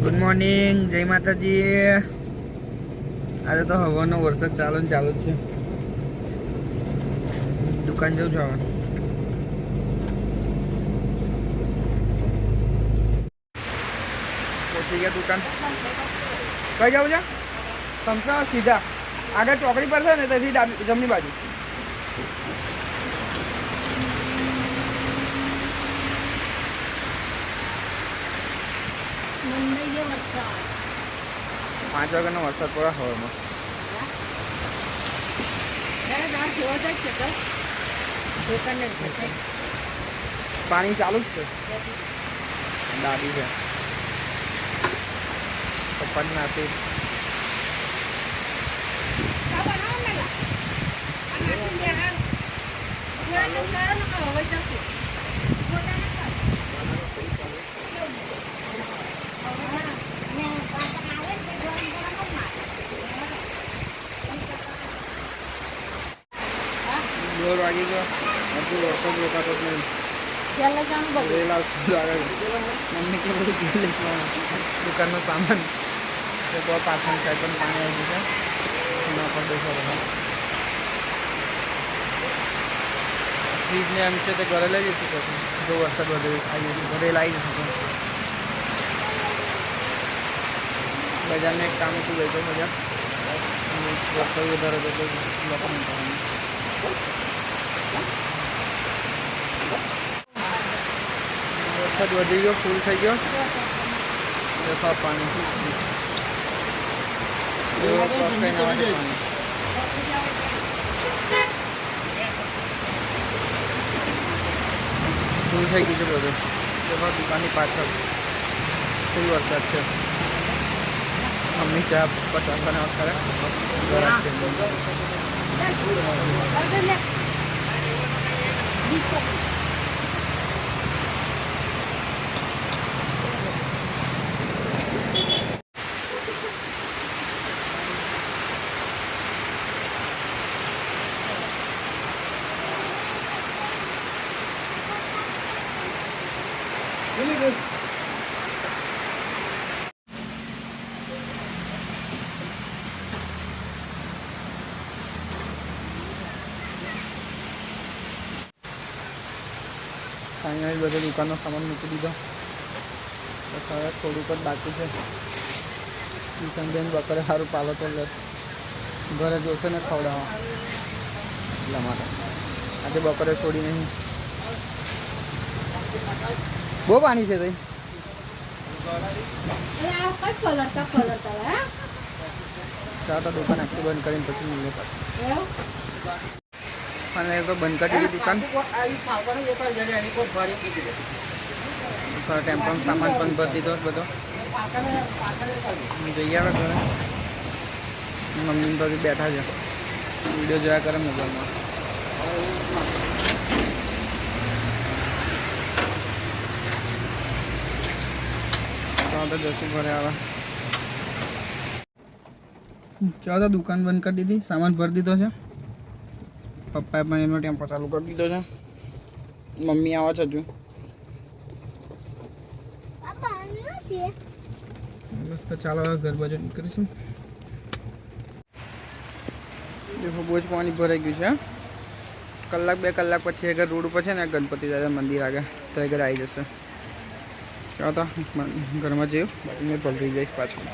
Good morning, જય માતાજી. આજે તો હવાનો વરસાદ ચાલુ જ છે. દુકાન જવું છું હવે. પહોંચી ગયા દુકાન. કઈ જવું છે? સમસા સીધા આગળ ચોકડી પર છે ને, ત્યાંથી જમણી બાજુ. પાંચ વાગ્યાનો વરસાદ પડે હવામાં. પાણી ચાલુ જ છે. દાદી છે પપ્પાની નાસી. દોર વાગી ગયો. હજુ વરસાદ રોકાતો જ નહીં. મમ્મી કે બધું ઘેર લઈ જવાનું દુકાનનો સામાન. તો પાછળ સાઈડ પણ પાણી આવી ગયું છે. એના પર બેસો બધા. ફ્રીજને એમ છે તે ઘરે લઈ જઈશું પછી જો વરસાદ વધે આવી જશે ઘરે લાવી જશું. બજારને એક કામ હતું ગઈ તો બજાર વરસાદ વધારે હતો તો લોકો મૂકવાનું. વરસાદ વધી ગયો, ફૂલ થઈ ગયો. દેખા પાણી ફૂલ થઈ ગયું છે બધું. દેખા દુકાનની પાછળ ફૂલ વરસાદ છે. મમ્મી ચા પચાસને કરે. Really good. ફાઇનલી બધો દુકાનનો સામાન મૂકી દીધો. હવે થોડુંક જ બાકી છે. કિશનબેન બકરે સારું પાલો તો લે ઘરે જોશે ને ખવડાવવા એટલા માટે આજે બકરે છોડી નહીં. બહુ પાણી છે તઈ. ચાલો તો દુકાન આખી બંધ કરીને પછી મળીએ પાછું. અને તો બંધ કરી દીધી દુકાન. ટેમ્પોનો સામાન પણ ભરી દીધો બધો. જઈ આવે ઘરે. મમ્મી તો બેઠા છે વિડીયો જોયા કરે મોબાઈલમાં. તો જશું ઘરે આવે. ચાલો તો દુકાન બંધ કરી દીધી, સામાન ભરી દીધો છે. પપ્પાએ પણ એનો ટેમ્પો ચાલુ કરી દીધો છે. મમ્મી આવે છે હજુ. તો ચાલો ઘર બાજુ નીકળીશું. દેખો બહુ જ પાણી ભરાઈ ગયું છે. કલાક બે કલાક પછી અગર રોડ ઉપર છે ને ગણપતિ દાદા મંદિર આગળ તો આગળ આવી જશે. ચાલો તો ઘરમાં જયું બાકી મેં પલટી જઈશ પાછું.